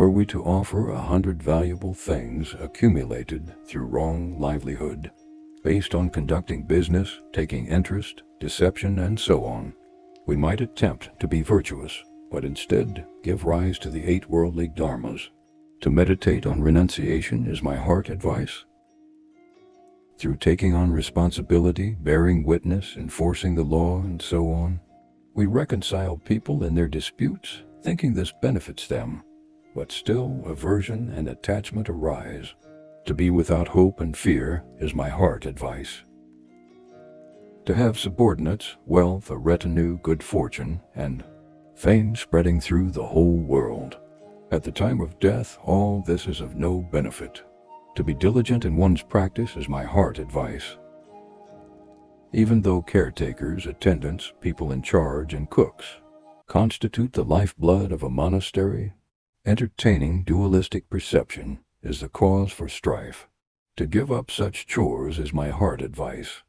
Were we to offer 100 valuable things accumulated through wrong livelihood, based on conducting business, taking interest, deception, and so on, we might attempt to be virtuous, but instead give rise to the 8 worldly dharmas. To meditate on renunciation is my heart advice. Through taking on responsibility, bearing witness, enforcing the law, and so on, we reconcile people in their disputes, thinking this benefits them, but still aversion and attachment arise. To be without hope and fear is my heart advice. To have subordinates, wealth, a retinue, good fortune, and fame spreading through the whole world. At the time of death, all this is of no benefit. To be diligent in one's practice is my heart advice. Even though caretakers, attendants, people in charge, and cooks constitute the lifeblood of a monastery, entertaining dualistic perception is the cause for strife. To give up such chores is my heart advice.